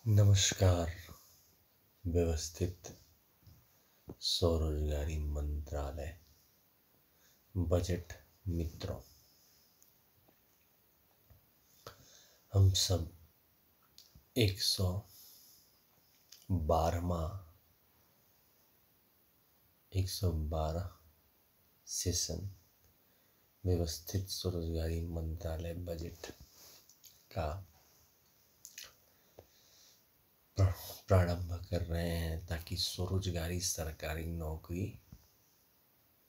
नमस्कार। व्यवस्थित स्वरोजगारी मंत्रालय बजट मित्रों, हम सब 112 सेशन व्यवस्थित स्वरोजगारी मंत्रालय बजट का प्रारंभ कर रहे हैं ताकि स्वरोजगारी सरकारी नौकरी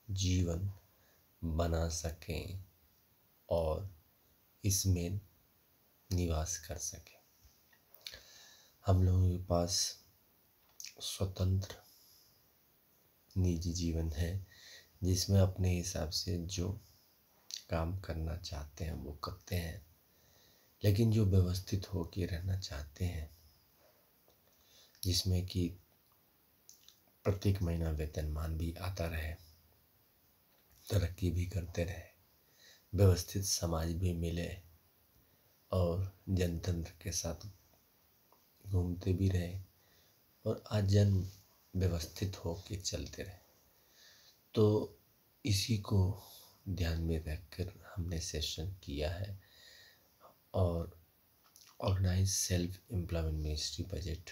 जीवन बना सकें और इसमें निवास कर सकें। हम लोगों के पास स्वतंत्र निजी जीवन है जिसमें अपने हिसाब से जो काम करना चाहते हैं वो करते हैं, लेकिन जो व्यवस्थित होकर रहना चाहते हैं जिसमें कि प्रत्येक महीना वेतनमान भी आता रहे, तरक्की भी करते रहे, व्यवस्थित समाज भी मिले और जनतंत्र के साथ घूमते भी रहे और आजन्म व्यवस्थित होकर चलते रहे। तो इसी को ध्यान में रखकर हमने सेशन किया है और organise self employment ministry budget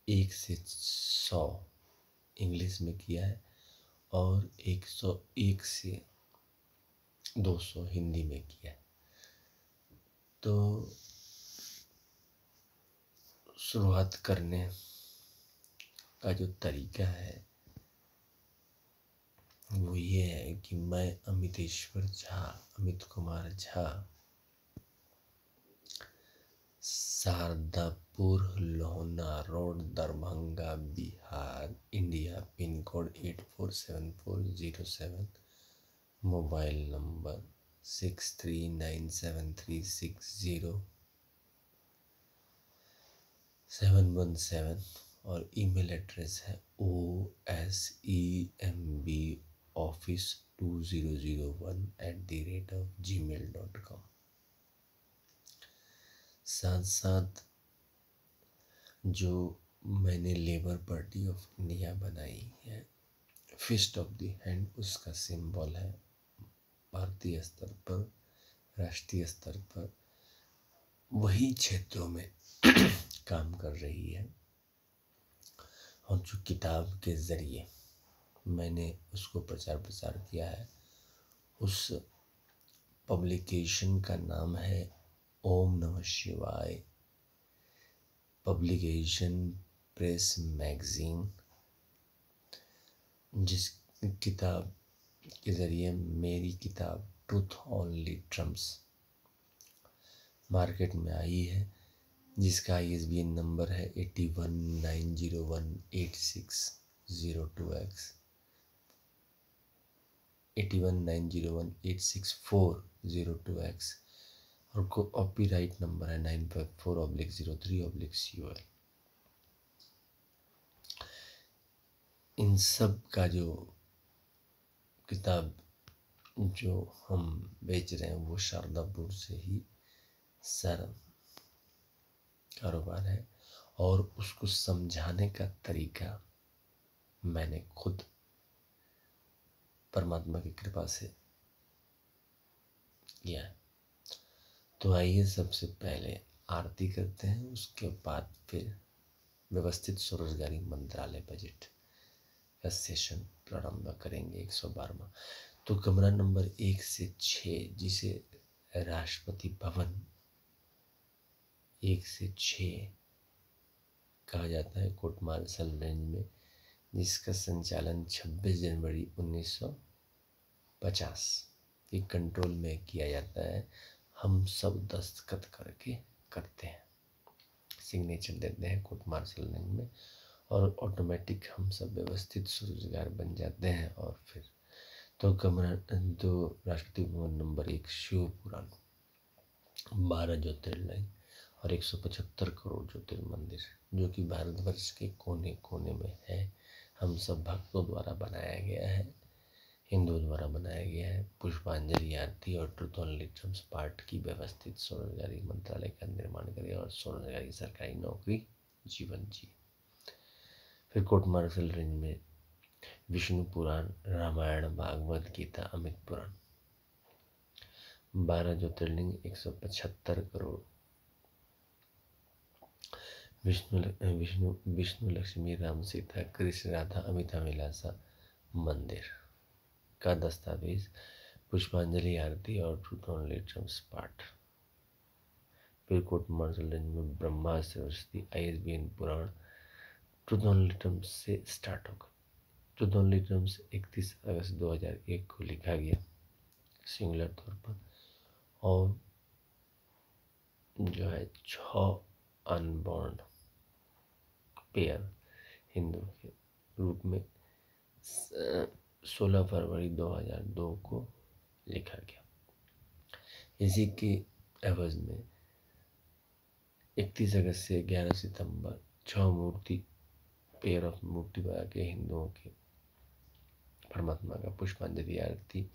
1 से 100 इंग्लिश में किया है और 101 से 200 हिंदी में किया है। तो शुरुआत करने का जो तरीका है वो ये है कि मैं Amit Kumar Jha, Shardapur Lohna road, Darbhanga, Bihar, India, pin code 847407, mobile number 6397360717 और ईमेल एड्रेस है osembeoffice2001@gmail.com। साथ साथ जो मैंने लेबर पार्टी ऑफ इंडिया बनाई है, फिस्ट ऑफ द हैंड, उसका सिंबल है भारतीय स्तर पर, राष्ट्रीय स्तर पर वही क्षेत्रों में काम कर रही है। और जो किताब के ज़रिए मैंने उसको प्रचार किया है, उस पब्लिकेशन का नाम है ओम नमः शिवाय पब्लिकेशन प्रेस मैगजीन, जिस किताब के ज़रिए मेरी किताब ट्रूथ ओनली ट्रम्प्स मार्केट में आई है, जिसका ISBN नंबर है 8190186002X 8190186402X और कॉपीराइट नंबर है 954/03/COL। इन सब का जो किताब जो हम बेच रहे हैं वो शारदापुर से ही सारा कारोबार है और उसको समझाने का तरीका मैंने खुद परमात्मा की कृपा से किया है। तो आइए सबसे पहले आरती करते हैं, उसके बाद फिर व्यवस्थित स्वरोजगारी मंत्रालय बजट का सेशन प्रारंभ करेंगे 112वां। तो कमरा नंबर 1 से 6 जिसे राष्ट्रपति भवन 1 से 6 कहा जाता है कोर्ट मार्शल रेंज में, जिसका संचालन 26 जनवरी 1950 के कंट्रोल में किया जाता है। हम सब दस्तखत करके करते हैं, सिग्नेचर देते हैं कोर्ट मार्शल रेंज में और ऑटोमेटिक हम सब व्यवस्थित स्वरोजगार बन जाते हैं। और फिर तो राष्ट्रपति भवन नंबर 1 शिव पुराण, 12 ज्योतिर्लिंग और 175 करोड़ ज्योतिर्मंदिर जो कि भारतवर्ष के कोने कोने में है, हम सब भक्तों द्वारा बनाया गया है। हिंदुओं द्वारा बनाया गया है। पुष्पांजलि आरती और ट्रुथ ऑन लिटरम्स पाठ की व्यवस्थित स्वरोजगारी मंत्रालय का निर्माण करे और स्वरोजगारी सरकारी नौकरी जीवन जी। फिर कोर्ट मार्शल रेंज में विष्णु पुराण, रामायण, भागवत गीता, अमित पुराण। 12 ज्योतिर्लिंग, 175 करोड़। विष्णु लक्ष्मी राम सीता कृष्ण राधा अमिता विलासा मंदिर का दस्तावेज, पुष्पांजलि आरती और ट्रुथ ऑन लिटरम्स पाठ। फिर कोर्ट मार्शल रेंज में ब्रह्मा सरस्वती ISBN पुराण ट्रुथ ऑन लिटरम्स से स्टार्ट होगा। ट्रुथ ऑन लिटरम्स 31 अगस्त 2001 को लिखा गया सिंगुलर तौर पर, और जो है 6 अनबॉर्न पेयर हिंदू के रूप में 16 फरवरी 2002 को लिखा गया। इसी के एवज में 31 अगस्त से 11 सितंबर 6 मूर्ति पेयर ऑफ मूर्ति बना के हिंदुओं के परमात्मा का पुष्पांजलि आरती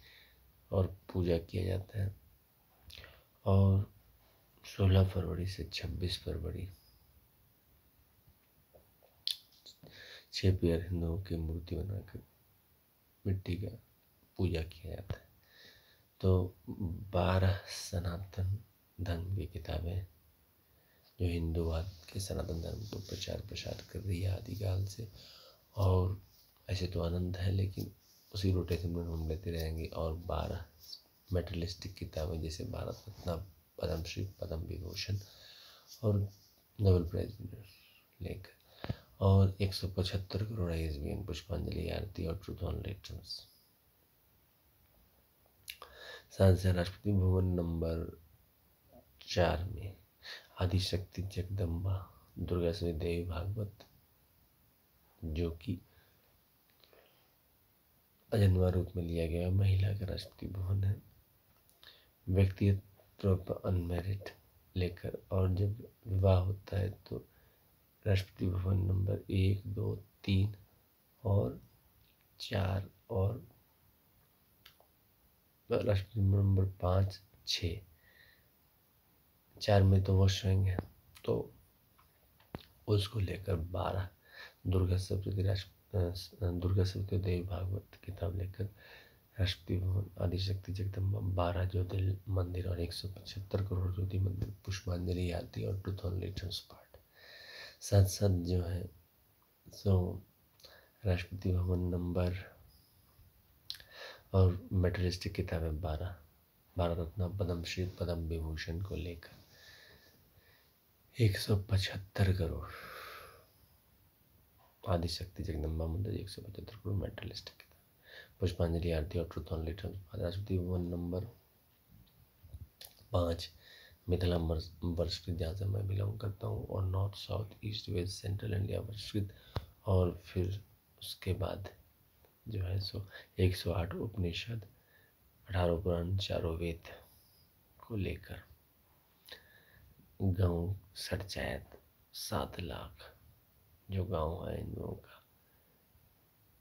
और पूजा किया जाता है। और 16 फरवरी से 26 फरवरी 6 पेयर हिंदुओं की मूर्ति बनाकर मिट्टी का पूजा किया जाता है। तो 12 सनातन धर्म की किताबें जो हिंदूवाद के सनातन धर्म को प्रसार कर रही है आदिकाल से। और ऐसे तो आनंद है, लेकिन उसी रोटेशन में हम लेते रहेंगे। और 12 मेटलिस्टिक किताबें जैसे भारत रत्न, पद्मश्री, पद्म विभूषण और नोबेल प्राइज लेकर, और 175 करोड़ ISBN पुष्पांजलि आरती और ट्रुथ ऑन लिटरम्स। साथ से राष्ट्रपति भवन नंबर 4 में आदिशक्ति जगदम्बा दुर्गा सती देवी भागवत, जो कि अजन्मा रूप में लिया गया महिला का राष्ट्रपति भवन है। व्यक्तिगत तौर पर अनमैरिड लेकर, और जब विवाह होता है तो राष्ट्रपति भवन नंबर 1, 2, 3 और 4 और राष्ट्रपति नंबर 5, 6, 4 में तो वो स्वयं है, तो उसको लेकर 12 दुर्गा सप्तशती देवी भागवत किताब लेकर राष्ट्रपति भवन आदिशक्ति जगदम्बा 12 ज्योतिर्लिंग मंदिर और 175 करोड़ ज्योति मंदिर पुष्पांजलि आरती और ट्रुथ ऑन लिटरम्स पाठ। साथ साथ जो है सो राष्ट्रपति भवन नंबर और मेटलिस्टिक किताबें 12 भारत रत्न, पद्मश्री, पद्म विभूषण को लेकर 175 करोड़ आदिशक्ति जगदम्बा मंदिर 175 करोड़ मेटलिस्टिक किताब पुष्पांजलि आरती और truth on लिटरम्स। Rashtrapati Bhavan number 5 Mithila वर्षकृत, जहाँ से मैं बिलोंग करता हूँ, और north, south, east, west, central India वर्षकृत। और फिर उसके बाद जो है सो 108 उपनिषद, 18 पुराण, 4 वेद को लेकर गाँव सरचायत 7 लाख जो गाँव है हिंदुओं का,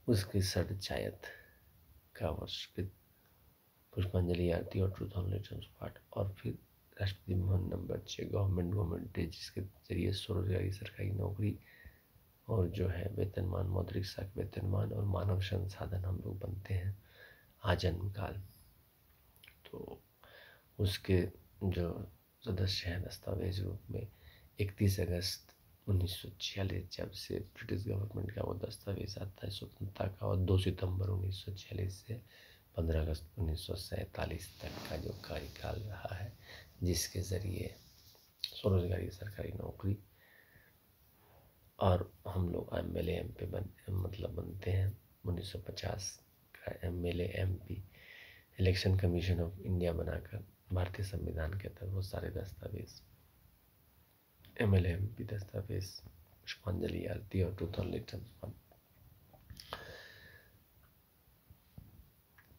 उसकी सरचायत का वर्षकृत पुष्पांजलि आरती और ट्रुथ ऑन लिटरम्स पाठ। और फिर राष्ट्रपति भवन नंबर 6 गवर्नमेंट है, जिसके जरिए स्वरोजगारी सरकारी नौकरी और जो है वेतनमान, मौद्रिक साख वेतनमान और मानव संसाधन हम लोग बनते हैं आजन्म काल। तो उसके जो सदस्य हैं दस्तावेज रूप में 31 अगस्त 1946 जब से ब्रिटिश गवर्नमेंट का वो दस्तावेज आता है स्वतंत्रता का, और 2 सितंबर 1946 से 15 अगस्त 1947 तक का जो कार्यकाल रहा है, जिसके ज़रिए स्वरोजगारी सरकारी नौकरी और हम लोग MLA MP बनते हैं। 1950 का MLA MP election commission of India बनाकर भारतीय संविधान के तहत वो सारे दस्तावेज MLA MP दस्तावेज पुष्पांजलि आरती और ट्रुथ ऑन लिटरम्स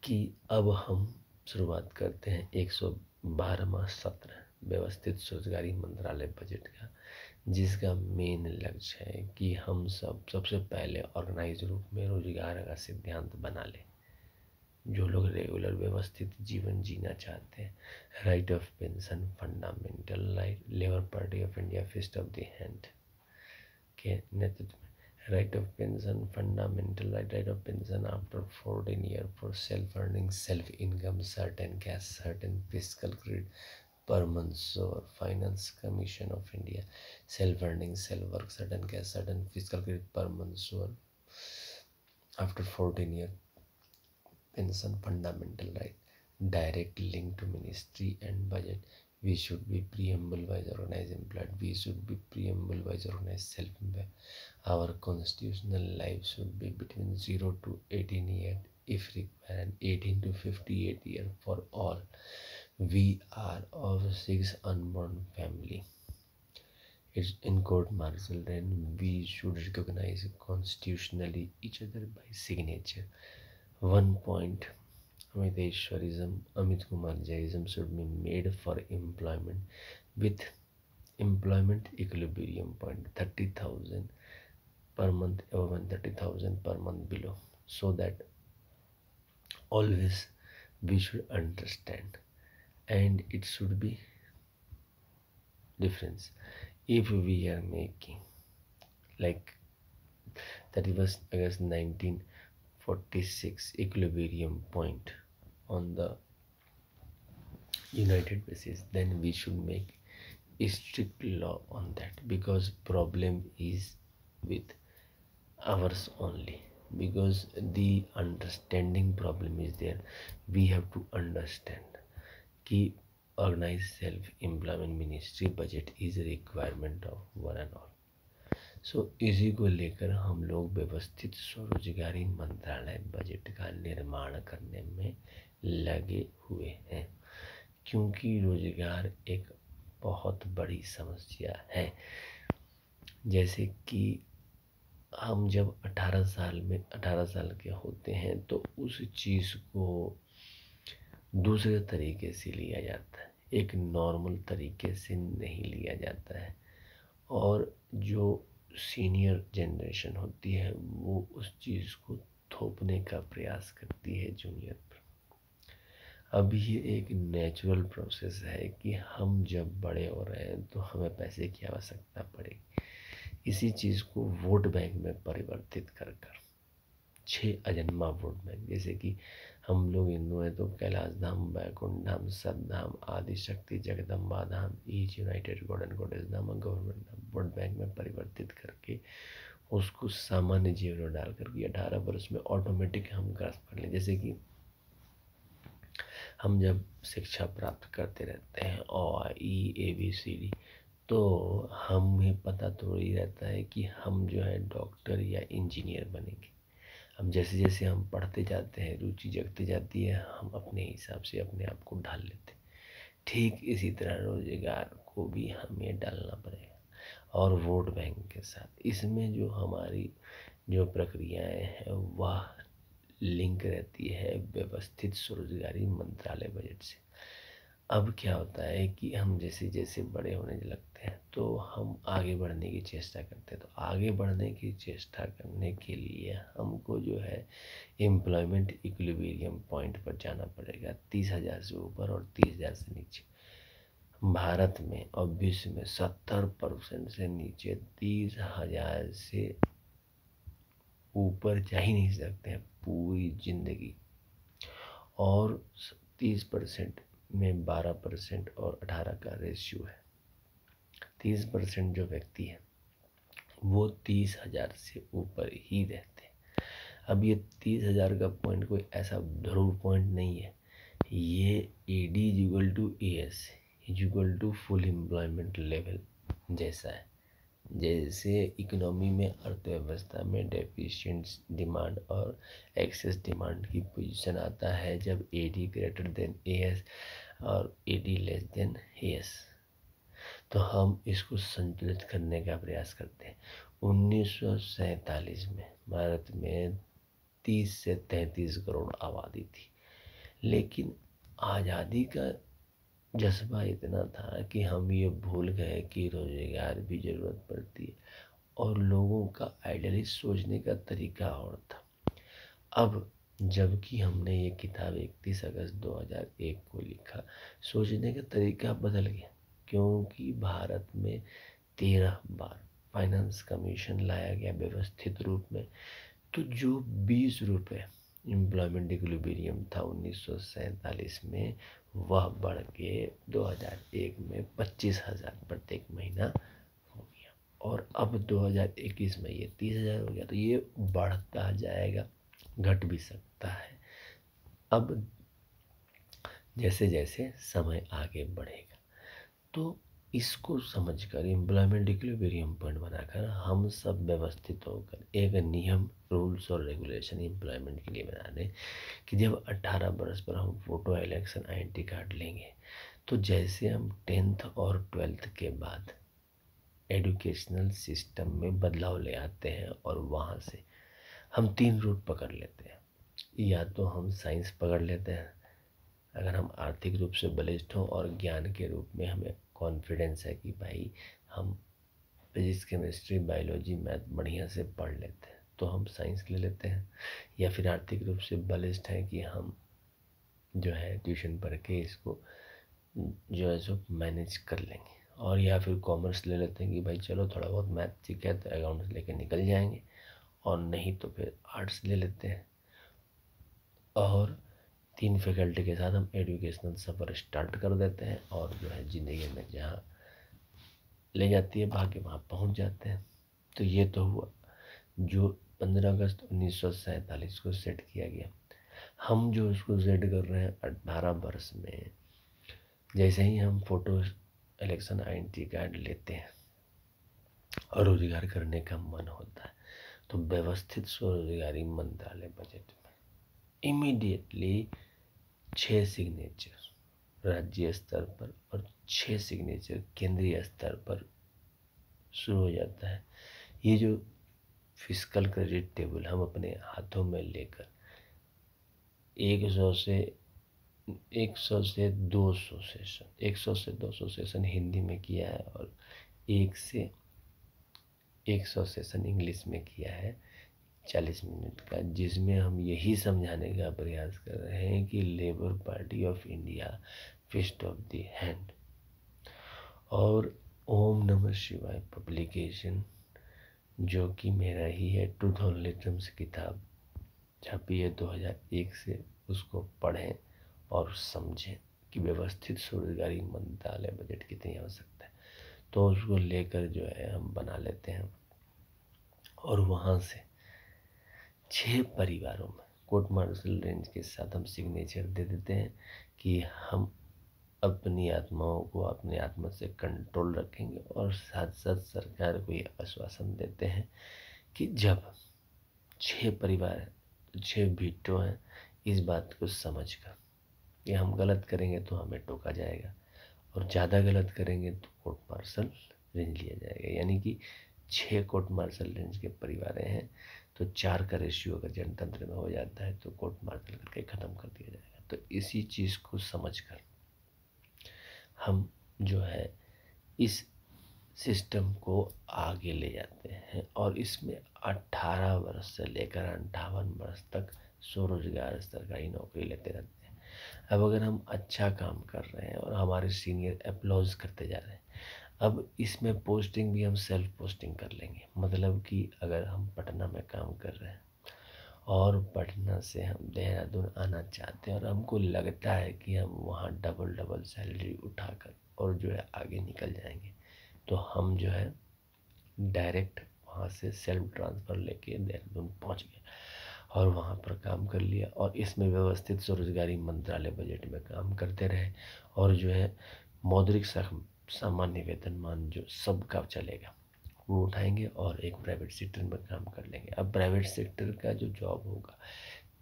की। अब हम शुरुआत करते हैं 112वां सत्र व्यवस्थित स्वरोजगारी मंत्रालय बजट का, जिसका मेन लक्ष्य है कि हम सबसे पहले ऑर्गेनाइज रूप में रोजगार का सिद्धांत बना लें। जो लोग रेगुलर व्यवस्थित जीवन जीना चाहते हैं। Right of pension fundamental right, Labour Party of India fist of the hand के नेतृत्व में। Right of pension fundamental right, right of pension after 14 year for self earning self income, certain cash, certain physical credit per month. So finance commission of India, self earning, self work, certain cash, certain fiscal credit per month. So after 14 year pension fundamental right, direct link to ministry and budget. We should be preamble wise organized employed, we should be preamble wise organized self employed. Our constitutional life should be between 0 to 18 years if required, and 18 to 58 years for all. We are of 6 unborn family. It's in court martial, then we should recognize constitutionally each other by signature. 1 point, Amiteshwarism, Amit Kumar Jayism should be made for employment with employment equilibrium point, 30,000 per month above and 30,000 per month below, so that always we should understand, and it should be difference. If we are making like 31st August 1946 equilibrium point on the united basis, then we should make a strict law on that, because problem is with ours only, because the understanding problem is there. We have to understand कि organized self employment ministry budget is a requirement of one and all. सो इसी को लेकर हम लोग व्यवस्थित स्वरोजगारी मंत्रालय budget का निर्माण करने में लगे हुए हैं, क्योंकि रोजगार एक बहुत बड़ी समस्या है। जैसे कि हम जब 18 साल के होते हैं तो उस चीज़ को दूसरे तरीके से लिया जाता है, एक नॉर्मल तरीके से नहीं लिया जाता है, और जो सीनियर जनरेशन होती है वो उस चीज़ को थोपने का प्रयास करती है जूनियर पर। अब ये एक नेचुरल प्रोसेस है कि हम जब बड़े हो रहे हैं तो हमें पैसे की आवश्यकता पड़ेगी। इसी चीज़ को वोट बैंक में परिवर्तित कर 6 अजन्मा वोट बैंक, जैसे कि हम लोग हिंदू हैं तो कैलाश धाम, बैकुंठ धाम, सतधाम, आदि शक्ति, जगदम्बा धाम, each united God and goddess धाम, गवर्नमेंट धाम, वोट बैंक में परिवर्तित करके उसको सामान्य जीवन में डाल करके 18 वर्ष में ऑटोमेटिक हम क्रॉस कर लें। जैसे कि हम जब शिक्षा प्राप्त करते रहते हैं ABCD, तो हमें पता थोड़ी रहता है कि हम जो है डॉक्टर या इंजीनियर बनेंगे। अब जैसे जैसे हम पढ़ते जाते हैं, रुचि जगती जाती है, हम अपने हिसाब से अपने आप को ढाल लेते हैं। ठीक इसी तरह रोजगार को भी हमें डालना पड़ेगा, और वोट बैंक के साथ इसमें जो हमारी जो प्रक्रियाएं हैं वह लिंक रहती है व्यवस्थित स्वरोजगारी मंत्रालय बजट से। अब क्या होता है कि हम जैसे जैसे बड़े होने लगते हैं तो हम आगे बढ़ने की चेष्टा करते हैं, तो आगे बढ़ने की चेष्टा करने के लिए हमको जो है एम्प्लॉयमेंट इक्विलिब्रियम पॉइंट पर जाना पड़ेगा, 30,000 से ऊपर और 30,000 से नीचे। भारत में और विश्व में 70% से नीचे 30,000 से ऊपर जा ही नहीं सकते हैं पूरी जिंदगी, और 30% में 12% और 18 का रेशियो है। 30% जो व्यक्ति है वो 30,000 से ऊपर ही रहते हैं। अब ये 30,000 का पॉइंट कोई ऐसा ध्रुव पॉइंट नहीं है, ये AD = AS = full employment level जैसा है। जैसे इकोनॉमी में अर्थव्यवस्था में डेफिशिएंट डिमांड और एक्सेस डिमांड की पोजीशन आता है जब AD > AS और AD < AS, तो हम इसको संतुलित करने का प्रयास करते हैं। 1947 में भारत में 30 से 33 करोड़ आबादी थी, लेकिन आज़ादी का जज्बा इतना था कि हम ये भूल गए कि रोजगार भी ज़रूरत पड़ती है, और लोगों का आइडियलिस्ट सोचने का तरीका और था। अब जबकि हमने ये किताब 31 अगस्त 2001 को लिखा। सोचने का तरीका बदल गया, क्योंकि भारत में 13 बार फाइनेंस कमीशन लाया गया व्यवस्थित रूप में। तो जो 20 रुपये एम्प्लॉयमेंट इक्विलिब्रियम था 1947 में, वह बढ़ के 2001 में 25,000 प्रत्येक महीना हो गया, और अब 2021 में ये 30,000 हो गया। तो ये बढ़ता जाएगा, घट भी सकता है अब जैसे जैसे समय आगे बढ़ेगा। तो इसको समझकर एम्प्लॉयमेंट इक्विलिब्रियम पॉइंट बनाकर हम सब व्यवस्थित होकर एक नियम, रूल्स और रेगुलेशन एम्प्लॉयमेंट के लिए बना दें कि जब 18 बरस पर हम फोटो इलेक्शन आइडेंटिटी कार्ड लेंगे, तो जैसे हम 10th और 12th के बाद एजुकेशनल सिस्टम में बदलाव ले आते हैं और वहाँ से हम 3 रूट पकड़ लेते हैं। या तो हम साइंस पकड़ लेते हैं अगर हम आर्थिक रूप से बलिष्ठ हों और ज्ञान के रूप में हमें कॉन्फिडेंस है कि भाई हम फिजिक्स, केमिस्ट्री, बायोलॉजी, मैथ बढ़िया से पढ़ लेते हैं, तो हम साइंस ले लेते हैं। या फिर आर्थिक रूप से बलिष्ठ हैं कि हम जो है ट्यूशन पढ़ के इसको जो है सो मैनेज कर लेंगे। और या फिर कॉमर्स ले लेते हैं कि भाई चलो थोड़ा बहुत मैथ सीखा है तो अकाउंट्स लेके निकल जाएंगे, और नहीं तो फिर आर्ट्स ले लेते हैं। और 3 फैकल्टी के साथ हम एजुकेशनल सफ़र स्टार्ट कर देते हैं, और जो है ज़िंदगी में जहाँ ले जाती है भाग्य वहाँ पहुँच जाते हैं। तो ये तो हुआ जो 15 अगस्त 1947 को सेट किया गया। हम जो उसको सेट कर रहे हैं 18 वर्ष में, जैसे ही हम फोटो इलेक्शन आइडेंटिटी कार्ड लेते हैं और रोजगार करने का मन होता है, तो व्यवस्थित स्वरोजगारी मंत्रालय बजट में इमीडिएटली 6 सिग्नेचर राज्य स्तर पर और 6 सिग्नेचर केंद्रीय स्तर पर शुरू हो जाता है। ये जो फिस्कल क्रेडिट टेबल हम अपने हाथों में लेकर 100 से 200 सेशन, 100 से 200 सेशन हिंदी में किया है, और 1 से 100 सेशन इंग्लिश में किया है 40 मिनट का, जिसमें हम यही समझाने का प्रयास कर रहे हैं कि Labour Party of India fist of the hand. और ओम नमः शिवाय पब्लिकेशन, जो कि मेरा ही है, ट्रूथ ऑन लिटरम्स किताब छपी है 2001 से, उसको पढ़ें और समझें कि व्यवस्थित स्वरोजगारी मंत्रालय बजट कितनी आवश्यकता है। तो उसको लेकर जो है हम बना लेते हैं, और वहाँ से 6 परिवारों में कोर्ट मार्शल रेंज के साथ हम सिग्नेचर दे देते हैं कि हम अपनी आत्माओं को अपनी आत्मा से कंट्रोल रखेंगे, और साथ साथ सरकार को ये आश्वासन देते हैं कि जब 6 परिवार हैं, 6 वीटो हैं, इस बात को समझकर कि हम गलत करेंगे तो हमें टोका जाएगा, और ज़्यादा गलत करेंगे तो कोर्ट मार्शल रेंज लिया जाएगा। यानी कि 6 कोर्ट मार्शल रेंज के परिवार हैं, तो 4 का रेशियो अगर जनतंत्र में हो जाता है तो कोर्ट मार्शल करके ख़त्म कर दिया जाएगा। तो इसी चीज़ को समझकर हम जो है इस सिस्टम को आगे ले जाते हैं, और इसमें 18 वर्ष से लेकर 58 वर्ष तक स्वरोजगार सरकारी नौकरी लेते रहते हैं। अब अगर हम अच्छा काम कर रहे हैं और हमारे सीनियर अप्लॉज करते जा रहे हैं, अब इसमें पोस्टिंग भी हम सेल्फ पोस्टिंग कर लेंगे। मतलब कि अगर हम पटना में काम कर रहे हैं और पटना से हम देहरादून आना चाहते हैं, और हमको लगता है कि हम वहाँ डबल सैलरी उठाकर और जो है आगे निकल जाएंगे, तो हम जो है डायरेक्ट वहाँ से सेल्फ ट्रांसफ़र लेके देहरादून पहुँच गए और वहाँ पर काम कर लिया, और इसमें व्यवस्थित स्वरोजगारी मंत्रालय बजट में काम करते रहे, और जो है मौद्रिक सामान्य वेतनमान जो सबका चलेगा वो उठाएंगे और एक प्राइवेट सेक्टर में काम कर लेंगे। अब प्राइवेट सेक्टर का जो जॉब होगा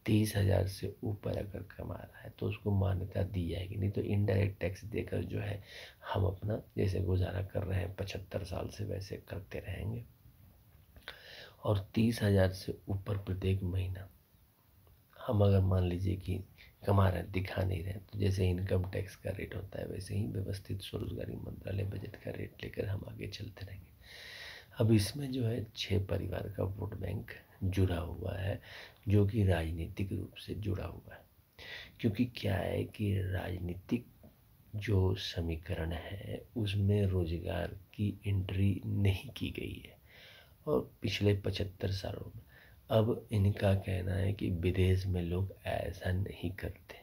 30,000 से ऊपर अगर कमा रहा है तो उसको मान्यता दी जाएगी, नहीं तो इनडायरेक्ट टैक्स देकर जो है हम अपना जैसे गुजारा कर रहे हैं 75 साल से वैसे करते रहेंगे। और 30,000 से ऊपर प्रत्येक महीना हम अगर मान लीजिए कि कमा रहे हैं, दिखा नहीं रहे, तो जैसे इनकम टैक्स का रेट होता है वैसे ही व्यवस्थित स्वरोजगारी मंत्रालय बजट का रेट लेकर हम आगे चलते रहेंगे। अब इसमें जो है 6 परिवार का वोट बैंक जुड़ा हुआ है, जो कि राजनीतिक रूप से जुड़ा हुआ है। क्योंकि क्या है कि राजनीतिक जो समीकरण है उसमें रोजगार की एंट्री नहीं की गई है, और पिछले 75 सालों में। अब इनका कहना है कि विदेश में लोग ऐसा नहीं करते,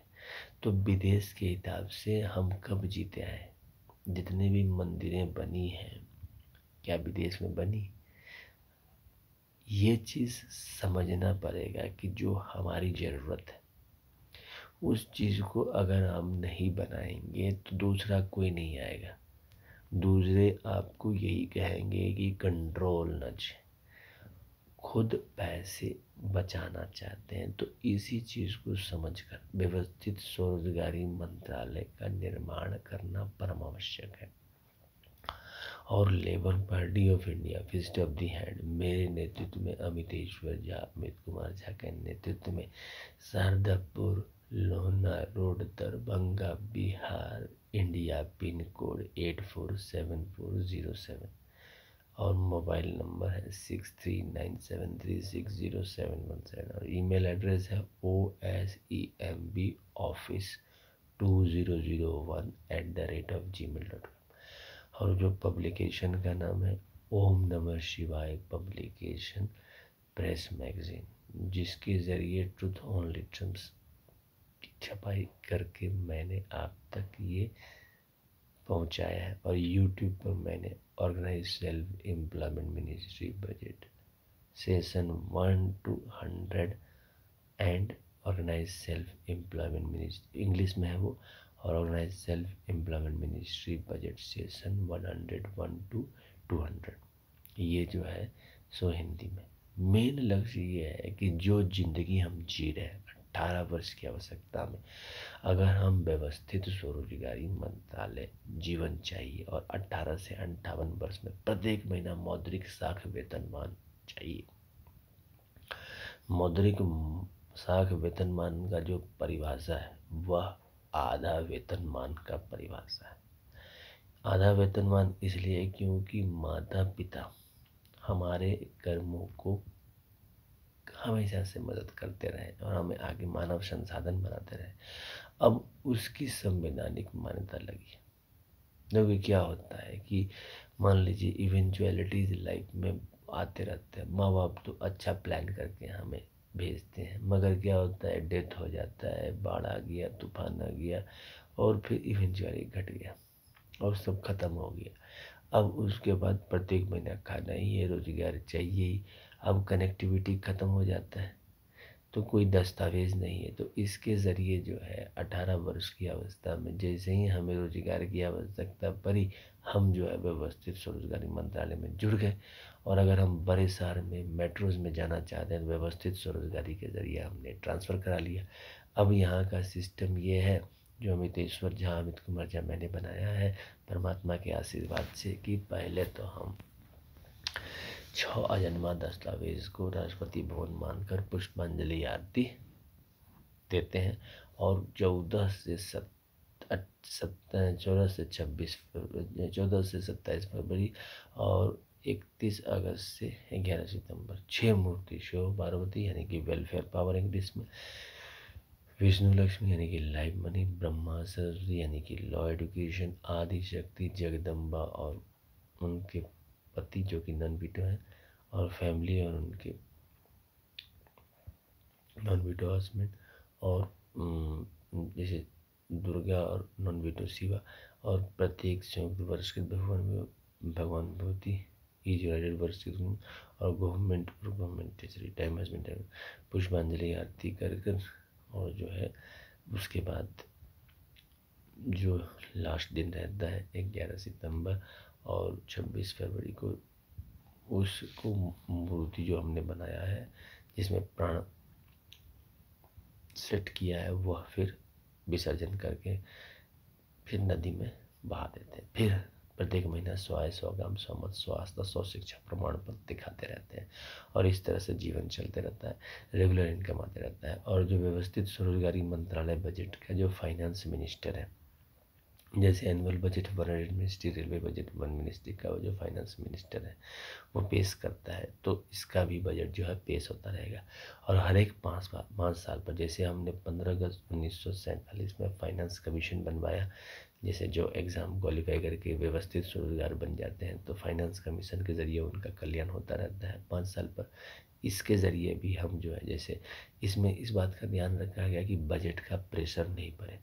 तो विदेश के हिसाब से हम कब जीते आए? जितने भी मंदिरें बनी हैं, क्या विदेश में बनी? ये चीज़ समझना पड़ेगा कि जो हमारी ज़रूरत है उस चीज़ को अगर हम नहीं बनाएंगे तो दूसरा कोई नहीं आएगा। दूसरे आपको यही कहेंगे कि कंट्रोल न चाहिए, खुद पैसे बचाना चाहते हैं। तो इसी चीज़ को समझकर व्यवस्थित स्वरोजगारी मंत्रालय का निर्माण करना परम आवश्यक है। और Labour Party of India fist of the hand मेरे नेतृत्व में अमितेश्वर झा, अमित कुमार झा के नेतृत्व में Shardapur Lohna road, Darbhanga, Bihar, India, pin code 847407 और मोबाइल नंबर है 6397360717 और ईमेल एड्रेस है osembeoffice2001@gmail.com और जो पब्लिकेशन का नाम है ओम नमः शिवाय पब्लिकेशन प्रेस मैगजीन, जिसके ज़रिए ट्रुथ ओनली ट्रम्प्स की छपाई करके मैंने आप तक ये पहुंचाया है। और यूट्यूब पर मैंने organise self employment ministry budget session 1 to 100 and organise self employment ministry English में है वो, और organise self employment ministry budget session 101 to 200 ये जो है सो हिंदी में। मेन लक्ष्य ये है कि जो जिंदगी हम जी रहे हैं 18 वर्ष की आवश्यकता में, अगर हम व्यवस्थित स्वरोजगारी मंत्रालय जीवन चाहिए और 18 से 58 वर्ष में प्रत्येक महीना मौद्रिक साख वेतनमान चाहिए। मौद्रिक साख वेतनमान का जो परिभाषा है वह आधा वेतनमान का परिभाषा है। आधा वेतनमान इसलिए क्योंकि माता पिता हमारे कर्मों को हमेशा से मदद करते रहे और हमें आगे मानव संसाधन बनाते रहे। अब उसकी संवैधानिक मान्यता लगी। क्योंकि क्या होता है कि मान लीजिए इवेंचुअलिटीज लाइफ में आते रहते हैं, माँ बाप तो अच्छा प्लान करके हमें भेजते हैं, मगर क्या होता है डेथ हो जाता है, बाढ़ आ गया, तूफान आ गया और फिर इवेंचुअली घट गया और सब खत्म हो गया। अब उसके बाद प्रत्येक महीना खाना ही है, रोजगार चाहिए ही। अब कनेक्टिविटी ख़त्म हो जाता है तो कोई दस्तावेज नहीं है। तो इसके ज़रिए जो है 18 वर्ष की अवस्था में जैसे ही हमें रोजगार की आवश्यकता पड़ी, हम जो है व्यवस्थित स्वरोजगारी मंत्रालय में जुड़ गए। और अगर हम बड़े शहर में मेट्रोज में जाना चाहते हैं तो व्यवस्थित स्वरोजगारी के ज़रिए हमने ट्रांसफ़र करा लिया। अब यहाँ का सिस्टम ये है जो अमितेश्वर झा, अमित कुमार झा मैंने बनाया है परमात्मा के आशीर्वाद से, कि पहले तो हम 6 अजन्मा दस्तावेज को राष्ट्रपति भवन मानकर पुष्पांजलि आरती देते हैं और 14 से 27 फरवरी और 31 अगस्त से 11 सितंबर 6 मूर्ति शो पार्वती यानी कि वेलफेयर पावर इंग्लिश में, विष्णु लक्ष्मी यानी कि लाइव मनी, ब्रह्मा सरस्वती यानी कि लॉ एडुकेशन, आदि शक्ति जगदम्बा और उनके पति जो कि नॉन वीटो हैं, और फैमिली और उनके नॉन वीटो हस्बैंड, और जैसे दुर्गा और नॉन वीटो शिवा, और प्रत्येक संयुक्त वर्ष के भगवान भगवती इज यूनाइटेड वर्ष के और गवर्नमेंट और government teacher time husband time पुष्पांजलि आरती कर और जो है उसके बाद जो लास्ट दिन रहता है 11 सितंबर और 26 फरवरी को उसको मूर्ति जो हमने बनाया है जिसमें प्राण सेट किया है वह फिर विसर्जन करके फिर नदी में बहा देते हैं। फिर प्रत्येक महीना 100 ग्राम 100 मत 100 आस्था 100 शिक्षा प्रमाण पत्र दिखाते रहते हैं और इस तरह से जीवन चलते रहता है, रेगुलर इनकम आते रहता है। और जो व्यवस्थित स्वरोजगारी मंत्रालय बजट का जो फाइनेंस मिनिस्टर है जैसे annual budget one ministry, railway budget one ministry का वो जो फाइनेंस मिनिस्टर है वो पेश करता है, तो इसका भी बजट जो है पेश होता रहेगा। और हर एक 5 साल पर, जैसे हमने 15 अगस्त 1947 में फाइनेंस कमीशन बनवाया, जैसे जो एग्ज़ाम क्वालिफाई करके व्यवस्थित स्वरोजगार बन जाते हैं तो फाइनेंस कमीशन के ज़रिए उनका कल्याण होता रहता है 5 साल पर। इसके ज़रिए भी हम जो है, जैसे इसमें इस बात का ध्यान रखा गया कि बजट का प्रेशर नहीं पड़े।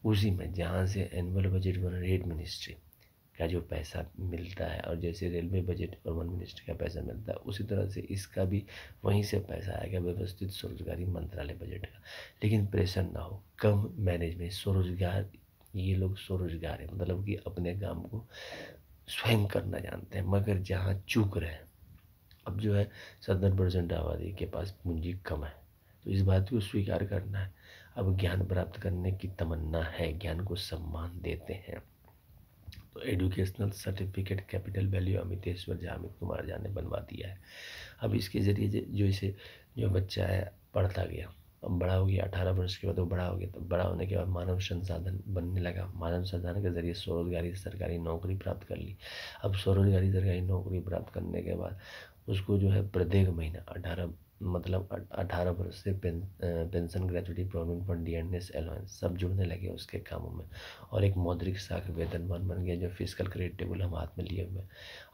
उसी में जहाँ से annual budget one rate ministry का जो पैसा मिलता है, और जैसे रेलवे बजट और वन मिनिस्ट्री का पैसा मिलता है, उसी तरह से इसका भी वहीं से पैसा आएगा, व्यवस्थित स्वरोजगारी मंत्रालय बजट का। लेकिन प्रेशर ना हो, कम मैनेजमेंट, स्वरोजगार, ये लोग स्वरोजगार है, मतलब कि अपने काम को स्वयं करना जानते हैं, मगर जहाँ चूक रहे हैं, अब जो है 70% आबादी के पास पूंजी कम है, तो इस बात को स्वीकार करना है। अब ज्ञान प्राप्त करने की तमन्ना है, ज्ञान को सम्मान देते हैं, तो educational certificate capital value Amiteshwar Jha, Amit Kumar Jha ने बनवा दिया है। अब इसके ज़रिए जो इसे जो बच्चा है पढ़ता गया, अब बड़ा हो गया, 18 वर्ष के बाद वो बड़ा हो गया, तो बड़ा होने के बाद मानव संसाधन बनने लगा, मानव संसाधन के ज़रिए स्वरोजगारी सरकारी नौकरी प्राप्त कर ली। अब स्वरोजगारी सरकारी नौकरी प्राप्त करने के बाद उसको जो है प्रत्येक महीना 18 वर्ष से pension, gratuity, provident fund, dearness allowance सब जुड़ने लगे उसके कामों में, और एक मौद्रिक साख वेतनमान बन गया जो फिजिकल क्रेडिट टेबल हम हाथ में लिए हुए,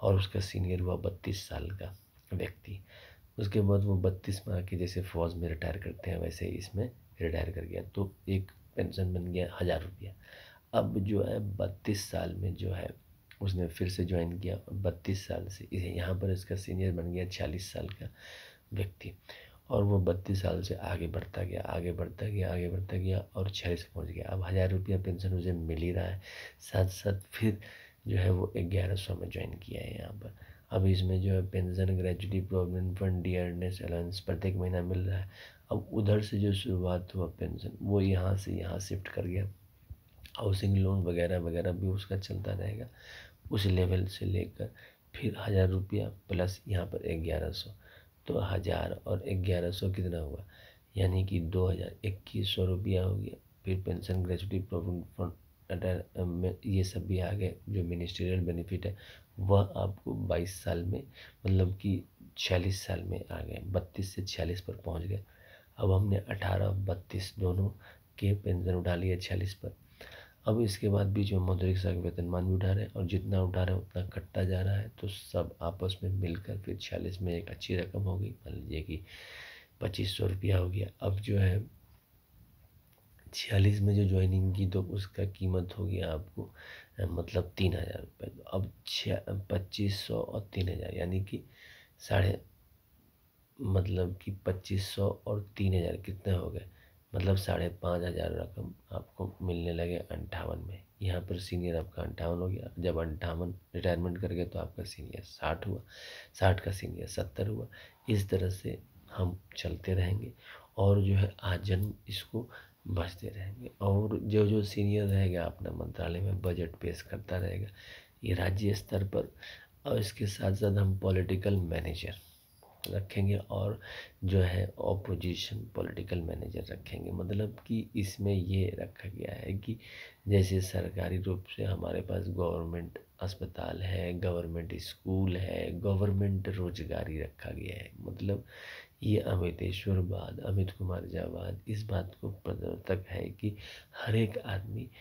और उसका सीनियर हुआ 32 साल का व्यक्ति। उसके बाद वो 32 माह की, जैसे फौज में रिटायर करते हैं वैसे इसमें रिटायर कर गया, तो एक पेंशन बन गया 1000 रुपया। अब जो है 32 साल में जो है उसने फिर से ज्वाइन किया, 32 साल से इसे यहाँ पर इसका सीनियर बन गया 46 साल का व्यक्ति, और वो 32 साल से आगे बढ़ता गया, आगे बढ़ता गया, आगे बढ़ता गया, और 46 पहुँच गया। अब 1000 रुपया पेंशन उसे मिल ही रहा है, साथ साथ फिर जो है वो 1100 में ज्वाइन किया है यहाँ पर। अब इसमें जो है pension, gratuity, provident fund, dearness allowance प्रत्येक महीना मिल रहा है। अब उधर से जो शुरुआत हुआ पेंशन, वो यहाँ से यहाँ शिफ्ट कर गया, हाउसिंग लोन वगैरह वगैरह भी उसका चलता रहेगा उस लेवल से लेकर, फिर 1000 रुपया प्लस यहाँ पर 1100, तो 1000 और 1100 कितना हुआ, यानी कि 2100 रुपया हो गया। फिर पेंशन, ग्रेजुएटी, प्रोविडेंट फंड में ये सब भी आ गए, जो मिनिस्ट्रियल बेनिफिट है वह आपको 22 साल में, मतलब कि 46 साल में आ गए, 32 से 46 पर पहुंच गए। अब हमने 18-32 दोनों के पेंशन उठा लिया 46 पर। अब इसके बाद बीच में मौद्रिक साख वेतनमान भी उठा रहे हैं, और जितना उठा रहे हैं उतना कटता जा रहा है, तो सब आपस में मिलकर फिर 46 में एक अच्छी रकम हो गई, मान लीजिए कि 2500 रुपया हो गया। अब जो है 46 में जो ज्वाइनिंग की तो उसका कीमत हो गया आपको मतलब 3000 रुपये। तो अब 2500 और 3000 यानी कि साढ़े, मतलब कि 2500 और 3000 कितने हो गए, मतलब 5500 रकम आपको मिलने लगे 58 में। यहाँ पर सीनियर आपका 58 हो गया, जब 58 रिटायरमेंट कर गए तो आपका सीनियर 60 हुआ, 60 का सीनियर 70 हुआ। इस तरह से हम चलते रहेंगे, और जो है आजन्म इसको बढ़ते रहेंगे, और जो जो सीनियर रहेगा अपना मंत्रालय में बजट पेश करता रहेगा, ये राज्य स्तर पर। और इसके साथ साथ हम पॉलिटिकल मैनेजर रखेंगे, और जो है ऑपोजिशन पॉलिटिकल मैनेजर रखेंगे, मतलब कि इसमें ये रखा गया है कि जैसे सरकारी रूप से हमारे पास गवर्नमेंट अस्पताल है, गवर्नमेंट स्कूल है, गवर्नमेंट रोजगारी रखा गया है, मतलब ये अमितेश्वर बाद, अमित कुमार झा बाद इस बात को प्रवर्तक है कि हर एक आदमी,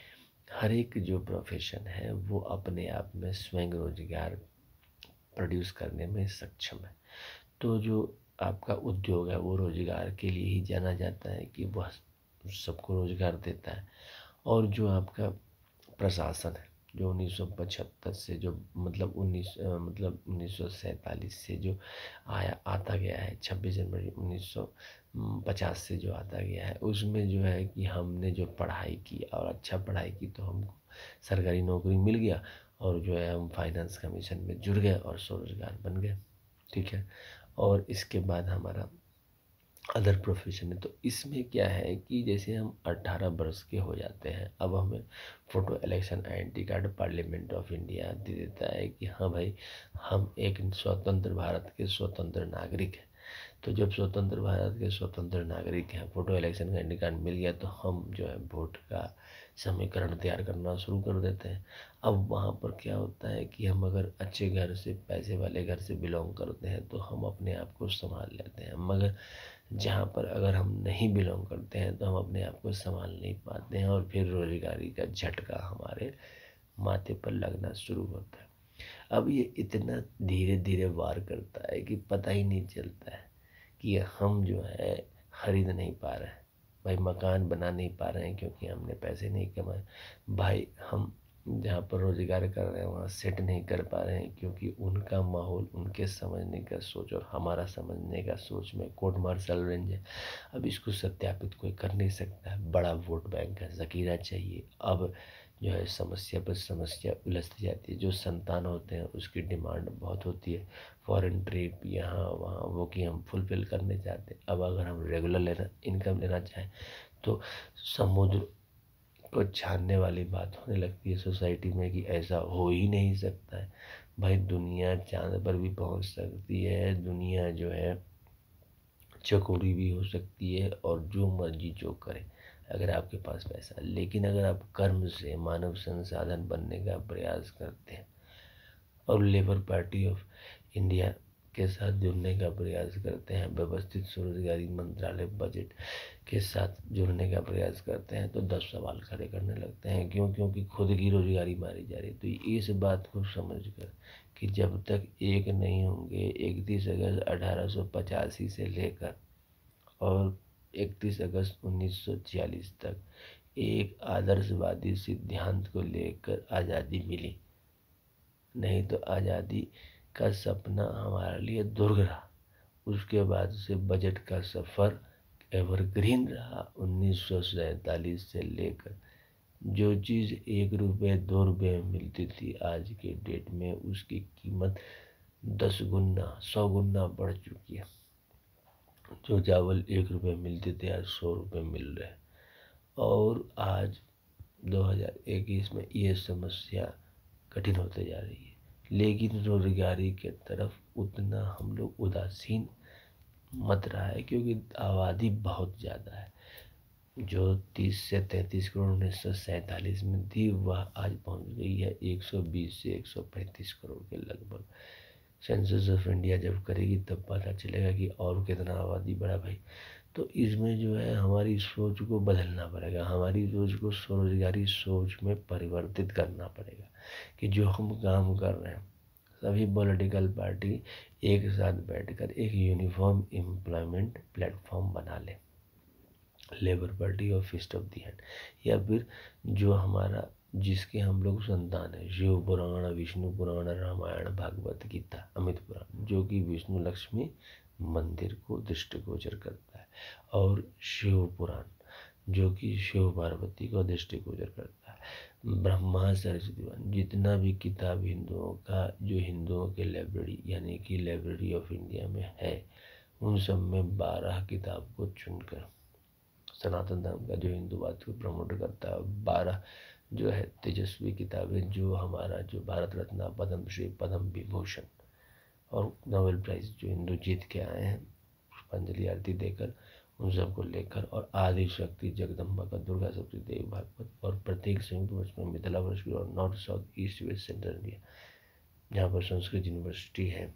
हर एक जो प्रोफेशन है वो अपने आप में स्वयं रोजगार प्रोड्यूस करने में सक्षम है। तो जो आपका उद्योग है वो रोजगार के लिए ही जाना जाता है कि वह सबको रोजगार देता है। और जो आपका प्रशासन है, जो 1975 से जो मतलब 1947 से जो आता गया है, 26 जनवरी 1950 से जो आता गया है, उसमें जो है कि हमने जो पढ़ाई की और अच्छा पढ़ाई की तो हमको सरकारी नौकरी मिल गया, और जो है हम फाइनेंस कमीशन में जुड़ गए और स्वरोजगार बन गए। ठीक है, और इसके बाद हमारा अदर प्रोफेशन है, तो इसमें क्या है कि जैसे हम 18 वर्ष के हो जाते हैं, अब हमें photo election identity card parliament of India दे देता है कि हाँ भाई हम एक स्वतंत्र भारत के स्वतंत्र नागरिक हैं। तो जब स्वतंत्र भारत के स्वतंत्र नागरिक हैं, फ़ोटो इलेक्शन का आइडेंटिटी कार्ड मिल गया, तो हम जो है वोट का समीकरण तैयार करना शुरू कर देते हैं। अब वहाँ पर क्या होता है कि हम अगर अच्छे घर से, पैसे वाले घर से बिलोंग करते हैं तो हम अपने आप को संभाल लेते हैं, मगर जहाँ पर अगर हम नहीं बिलोंग करते हैं तो हम अपने आप को संभाल नहीं पाते हैं और फिर रोजगारी का झटका हमारे माथे पर लगना शुरू होता है। अब ये इतना धीरे धीरे वार करता है कि पता ही नहीं चलता है कि हम जो है खरीद नहीं पा रहे हैं भाई, मकान बना नहीं पा रहे हैं क्योंकि हमने पैसे नहीं कमाए भाई, हम जहाँ पर रोजगार कर रहे हैं वहाँ सेट नहीं कर पा रहे हैं क्योंकि उनका माहौल, उनके समझने का सोच और हमारा समझने का सोच में कोर्ट मार्शल रेंज है। अब इसको सत्यापित कोई कर नहीं सकता है, बड़ा वोट बैंक है, ज़खीरा चाहिए। अब जो है समस्या पर समस्या उलझती जाती है। जो संतान होते हैं उसकी डिमांड बहुत होती है, फॉरेन ट्रिप यहाँ वहाँ, वो कि हम फुलफिल करने चाहते हैं। अब अगर हम रेगुलर लेना इनकम लेना चाहें तो समुद्र को छानने वाली बात होने लगती है सोसाइटी में कि ऐसा हो ही नहीं सकता है। भाई दुनिया चांद पर भी पहुंच सकती है, दुनिया जो है चकोरी भी हो सकती है और जो मर्जी जो करे अगर आपके पास पैसा है। लेकिन अगर आप कर्म से मानव संसाधन बनने का प्रयास करते हैं और लेबर पार्टी ऑफ इंडिया के साथ जुड़ने का प्रयास करते हैं, व्यवस्थित स्वरोजगारी मंत्रालय बजट के साथ जुड़ने का प्रयास करते हैं तो 10 सवाल खड़े करने लगते हैं। क्यों? क्योंकि खुद की रोजगारी मारी जा रही है। तो इस बात को समझकर कि जब तक एक नहीं होंगे 31 अगस्त 1885 से लेकर और 31 अगस्त 1946 तक एक आदर्शवादी सिद्धांत को लेकर आज़ादी मिली, नहीं तो आज़ादी का सपना हमारे लिए दुर्ग रहा। उसके बाद से बजट का सफ़र एवरग्रीन रहा। 1947 से लेकर जो चीज़ 1 रुपये 2 रुपये में मिलती थी आज के डेट में उसकी कीमत 10 गुना 100 गुना बढ़ चुकी है। जो चावल 1 रुपये मिलते थे आज 100 रुपये मिल रहे हैं। और आज 2021 में ये समस्या कठिन होते जा रही है, लेकिन रोजगारी के तरफ उतना हम लोग उदासीन मत रहा है क्योंकि आबादी बहुत ज़्यादा है। जो 30 से 33 करोड़ 1947 में थी वह आज पहुंच गई है 120 से 135 करोड़ के लगभग। सेंसस ऑफ इंडिया जब करेगी तब पता चलेगा कि और कितना आबादी बढ़ा भाई। तो इसमें जो है हमारी सोच को बदलना पड़ेगा, हमारी सोच को स्वरोजगारी सोच में परिवर्तित करना पड़ेगा कि जो हम काम कर रहे हैं सभी पॉलिटिकल पार्टी एक साथ बैठकर एक यूनिफॉर्म एम्प्लॉयमेंट प्लेटफॉर्म बना ले, लेबर पार्टी और फिस्ट ऑफ दी हैंड, या फिर जो हमारा जिसके हम लोग संतान है, शिव पुराण, विष्णु पुराण, रामायण, भागवत गीता, अमित पुराण, जो कि विष्णु लक्ष्मी मंदिर को दृष्टिगोचर करता है, और शिव पुराण जो कि शिव पार्वती को दृष्टिगोचर करता है, ब्रह्मा सरस्वती पुराण, जितना भी किताब हिंदुओं का जो हिंदुओं के लाइब्रेरी यानी कि लाइब्रेरी ऑफ इंडिया में है उन सब में 12 किताब को चुनकर सनातन धर्म का जो हिंदूवाद को प्रमोट करता है, 12 जो है तेजस्वी किताबें जो हमारा जो भारत रत्न, पद्म श्री, पद्म विभूषण और नोबेल प्राइज जो हिंदू जीत के आए हैं पुष्पांजलि आरती देकर उन सबको लेकर, और आदि शक्ति जगदम्बा का, दुर्गा सप्तशती भागवत, और प्रत्येक संयुक्त वर्ष में मिथिला वर्ष और north south east west central India जहाँ पर संस्कृत यूनिवर्सिटी है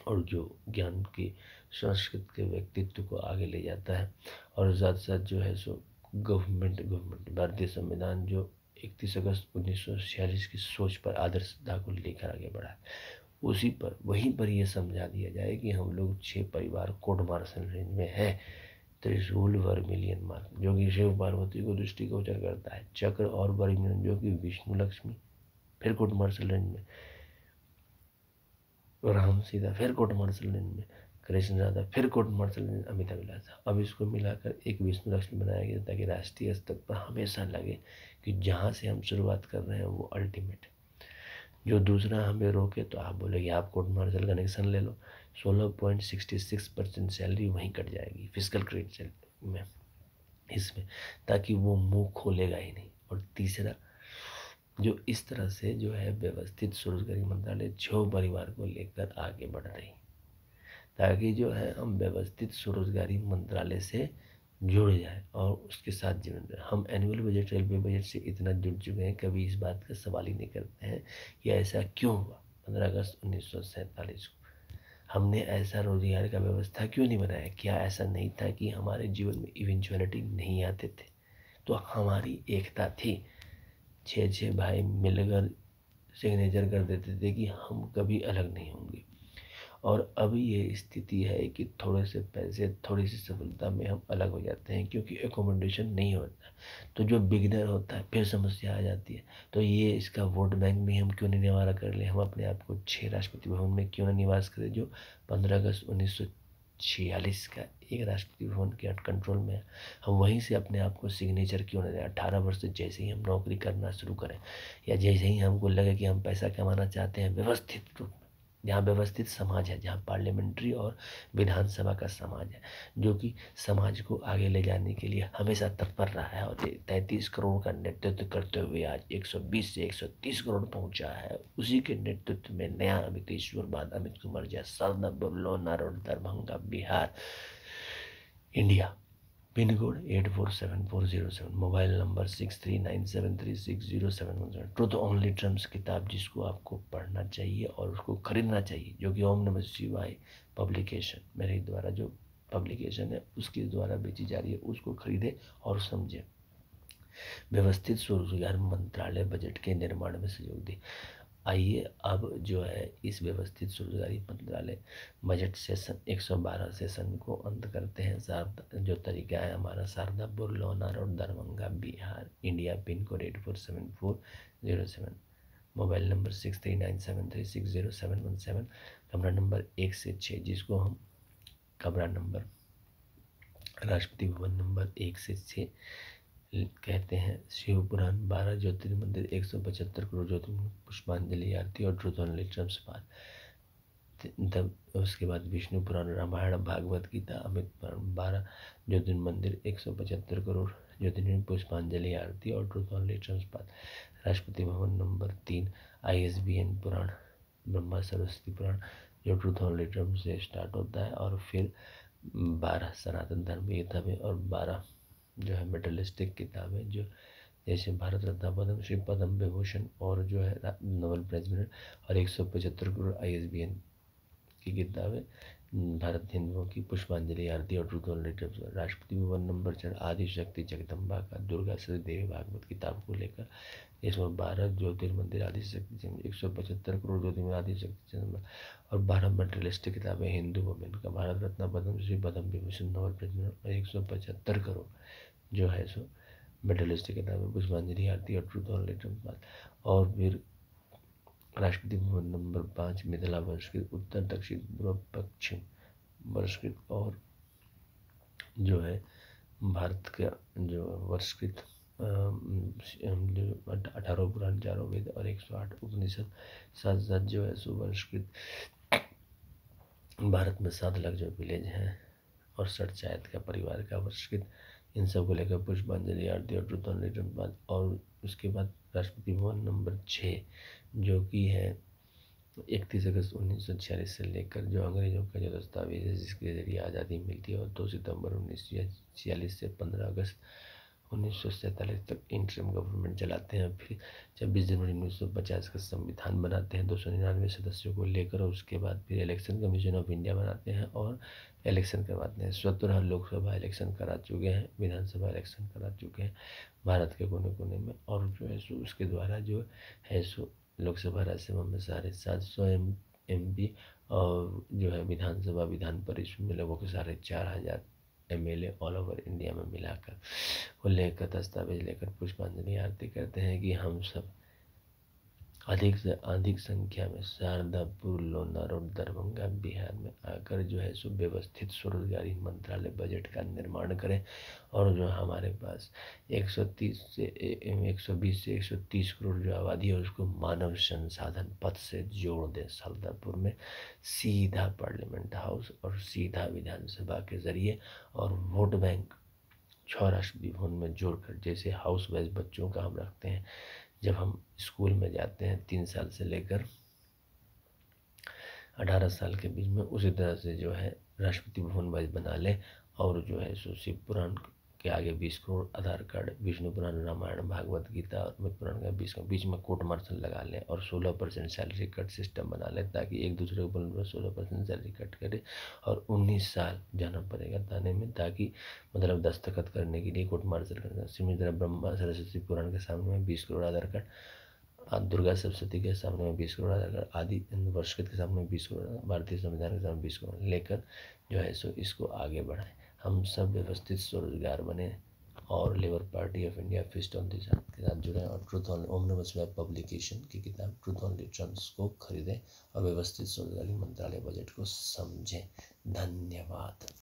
और जो ज्ञान की संस्कृत के व्यक्तित्व को आगे ले जाता है। और साथ साथ जो है सो गवर्नमेंट भारतीय संविधान जो 31 अगस्त 1946 की सोच पर आदर्शता को लेकर आगे बढ़ा है, उसी पर वहीं पर यह समझा दिया जाए कि हम लोग 6 परिवार कोर्ट मार्शल रेंज में है। त्रिशूल वर्मिलियन मार्ग जो कि शिव पार्वती को दृष्टिगोचर करता है, चक्र और वर्मिलियन जो कि विष्णु लक्ष्मी फिर कोर्ट मार्शल रेंज में, राम सीता फिर कोर्ट मार्शल रेंज में, कृष्ण राधा फिर कोर्ट मार्शल रेंज, अमिता विलासा। अब इसको मिलाकर एक विष्णु लक्ष्मी बनाया गया ताकि राष्ट्रीय स्तर पर हमेशा लगे कि जहाँ से हम शुरुआत कर रहे हैं वो अल्टीमेट है। जो दूसरा हमें रोके तो आप बोलेंगे आप कोर्ट मार्शल कनेक्शन ले लो, 16.66% सैलरी वहीं कट जाएगी फिजिकल क्रेडिट में इसमें, ताकि वो मुंह खोलेगा ही नहीं। और तीसरा जो इस तरह से जो है व्यवस्थित स्वरोजगारी मंत्रालय 6 परिवार को लेकर आगे बढ़ रही, ताकि जो है हम व्यवस्थित स्वरोजगारी मंत्रालय से जुड़ जाए और उसके साथ जीवन रहे। हम एनुअल बजट, रेलवे बजट से इतना जुड़ चुके हैं, कभी इस बात का सवाल ही नहीं करते हैं कि ऐसा क्यों हुआ 15 अगस्त 1947 को। हमने ऐसा रोजगार का व्यवस्था क्यों नहीं बनाया? क्या ऐसा नहीं था कि हमारे जीवन में इवेंचुअलिटी नहीं आते थे? तो हमारी एकता थी, 6 भाई मिलकर सिग्नेचर कर देते थे कि हम कभी अलग नहीं होंगे। और अभी ये स्थिति है कि थोड़े से पैसे, थोड़ी सी सफलता में हम अलग हो जाते हैं, क्योंकि एकोमोडेशन नहीं होता। तो जो बिगनर होता है फिर समस्या आ जाती है। तो ये इसका वोट बैंक में हम क्यों नहीं निवारा कर ले? हम अपने आप को 6 राष्ट्रपति भवन में क्यों ना निवास करें, जो 15 अगस्त 1946 का एक राष्ट्रपति भवन के कंट्रोल में है। हम वहीं से अपने आप को सिग्नेचर क्यों ना दें? 18 वर्ष से जैसे ही हम नौकरी करना शुरू करें, या जैसे ही हमको लगे कि हम पैसा कमाना चाहते हैं व्यवस्थित रूप में, जहाँ व्यवस्थित समाज है, जहाँ पार्लियामेंट्री और विधानसभा का समाज है, जो कि समाज को आगे ले जाने के लिए हमेशा तत्पर रहा है, और 33 करोड़ का नेतृत्व करते हुए आज 120 से 130 करोड़ पहुंचा है। उसी के नेतृत्व में नया अमित ईश्वर बाद अमित कुमार जैसा Sarda, Bablauna road, Darbhanga, Bihar, India. Pin code 847407, mobile number 6397360717। Truth only trumps किताब, जिसको आपको पढ़ना चाहिए और उसको खरीदना चाहिए, जो कि ओम नमः शिवाय पब्लिकेशन, मेरे द्वारा जो पब्लिकेशन है उसके द्वारा बेची जा रही है, उसको खरीदे और समझे। व्यवस्थित स्वरोजगार मंत्रालय बजट के निर्माण में सहयोग दे। आइए अब जो है इस व्यवस्थित स्वरोजगारी मंत्रालय बजट सेशन 112 सेशन को अंत करते हैं। शारदा जो तरीका है हमारा, Sharda, Burlauna road, Darbhanga, Bihar, India. Pin code 847407, mobile number 6397360717। कमरा नंबर 1 से 6, जिसको हम कमरा नंबर राष्ट्रपति भवन नंबर 1 से 6 कहते हैं। शिव पुराण, 12 ज्योतिर्मंदिर, 175 करोड़ ज्योतिर्मंदिर, पुष्पांजलि आरती और ट्रुथ ओनली ट्रम्प्स पार। उसके बाद विष्णु पुराण, रामायण, भागवत गीता, अमित पुराण, 12 ज्योतिर्मंदिर, 175 करोड़ ज्योतिर्मंदिर, पुष्पांजलि आरती और ट्रुथ ओनली ट्रम्प्स पार। राष्ट्रपति भवन नंबर 3, ISBN पुराण, ब्रह्मा सरस्वती पुराण, जो ट्रुथ ओनली ट्रम्प से स्टार्ट होता है, और फिर 12 सनातन धर्म की किताबें और 12 जो है मेटलिस्टिक किताबें, जो जैसे भारत रत्न, पद्म श्री, पद्म विभूषण और जो है नोबेल प्राइज विनर, और 175 करोड़ ISBN की किताबें भारत हिंदुओं की, पुष्पांजलि आरती और truth only Trump's. Rashtrapati Bhavan number 4, आदि शक्ति जगदम्बा का दुर्गा श्री देवी भागवत किताब को लेकर, इसमें 12 ज्योतिर्मंदिर आदि शक्ति, 175 करोड़ ज्योतिर्मंदिर आदि शक्ति, और 12 मटेरियलिस्टिक किताबें हिंदू वुमेन का, Bharat Ratna, Padma Shri, Padma Vibhushan, Nobel prize winner, और 175 करोड़ जो है सो मेटलिस्टिक किताबें, पुष्पांजलि आरती और ट्रुथ ओनली ट्रम्प्स। और फिर राष्ट्रपति भवन नंबर 5, मिथिला वर्षकृत, उत्तर, दक्षिण, पूर्व, पश्चिम वर्षकृत, और जो है भारत का जो वर्षकृत जो 18 पुराण, 4 वेद और 108 उपनिषद, साथ साथ जो है सो वर्षकृत भारत में 7 लाख जो विलेज हैं और 60 का परिवार का वर्षकृत, इन सब को लेकर पुष्पांजलि आरती और ट्रुथ ओनली ट्रम्प्स। और उसके बाद राष्ट्रपति भवन नंबर 6, जो कि है 31 अगस्त 1946 से लेकर, जो अंग्रेजों का जो दस्तावेज है जिसके जरिए आज़ादी मिलती है, और 2 सितंबर 1946 से 15 अगस्त 1947 तक इंटरिम गवर्नमेंट चलाते हैं। फिर 26 जनवरी 1950 का संविधान बनाते हैं 299 सदस्यों को लेकर, और उसके बाद फिर इलेक्शन कमीशन ऑफ इंडिया बनाते हैं और इलेक्शन करवाते हैं। 17 लोकसभा इलेक्शन करा चुके हैं, विधानसभा इलेक्शन करा चुके हैं भारत के कोने कोने में, और जो है सो उसके द्वारा जो है सो लोकसभा राज्यसभा में 750 MP, और जो है विधानसभा विधान परिषद में लगभग 4500 MLA ऑल ओवर इंडिया में मिलाकर वो लेकर दस्तावेज लेकर पुष्पांजलि आरती करते हैं कि हम सब अधिक से अधिक संख्या में शारदापुर, लोना रोड, दरभंगा, बिहार में आकर जो है सो व्यवस्थित स्वरोजगारी मंत्रालय बजट का निर्माण करें, और जो हमारे पास 120 से 130 करोड़ जो आबादी है उसको मानव संसाधन पद से जोड़ दें शारदापुर में, सीधा पार्लियामेंट हाउस और सीधा विधानसभा के जरिए, और वोट बैंक 6 राष्ट्रपति भवन में जोड़कर, जैसे हाउस वाइज बच्चों का हम रखते हैं जब हम स्कूल में जाते हैं 3 साल से लेकर 18 साल के बीच में, उसी तरह से जो है राष्ट्रपति भवन वाइज बना ले, और जो है सो शिव पुराण के आगे 20 करोड़ आधार कार्ड, विष्णु पुराण, रामायण, भागवत गीता और मध्य पुराण का 20 बीच में कोर्ट मार्शल लगा लें और 16% सैलरी कट सिस्टम बना लें, ताकि एक दूसरे को बोलने पर 16% सैलरी कट करे और 19 साल जाना पड़ेगा थाने में, ताकि मतलब दस्तखत करने के लिए कोर्ट मार्शल करना। सिमी तरह ब्रह्मा सरस्वती पुराण के सामने में 20 करोड़ आधार कार्ड, दुर्गा सप्तशती के सामने में 20 करोड़ आधार कार्ड, आदि वर्षगत के सामने में 20 करोड़, भारतीय संविधान के सामने 20 करोड़ लेकर जो है सो इसको आगे बढ़ाएं। हम सब व्यवस्थित स्वरोजगार बने और Labour Party of India fist on the chart के साथ जुड़ें और ट्रुथ ऑन ओम नमः शिवाय पब्लिकेशन की किताब ट्रुथ ऑन रिटर्न्स को खरीदें और व्यवस्थित स्वरोजगारी मंत्रालय बजट को समझें। धन्यवाद।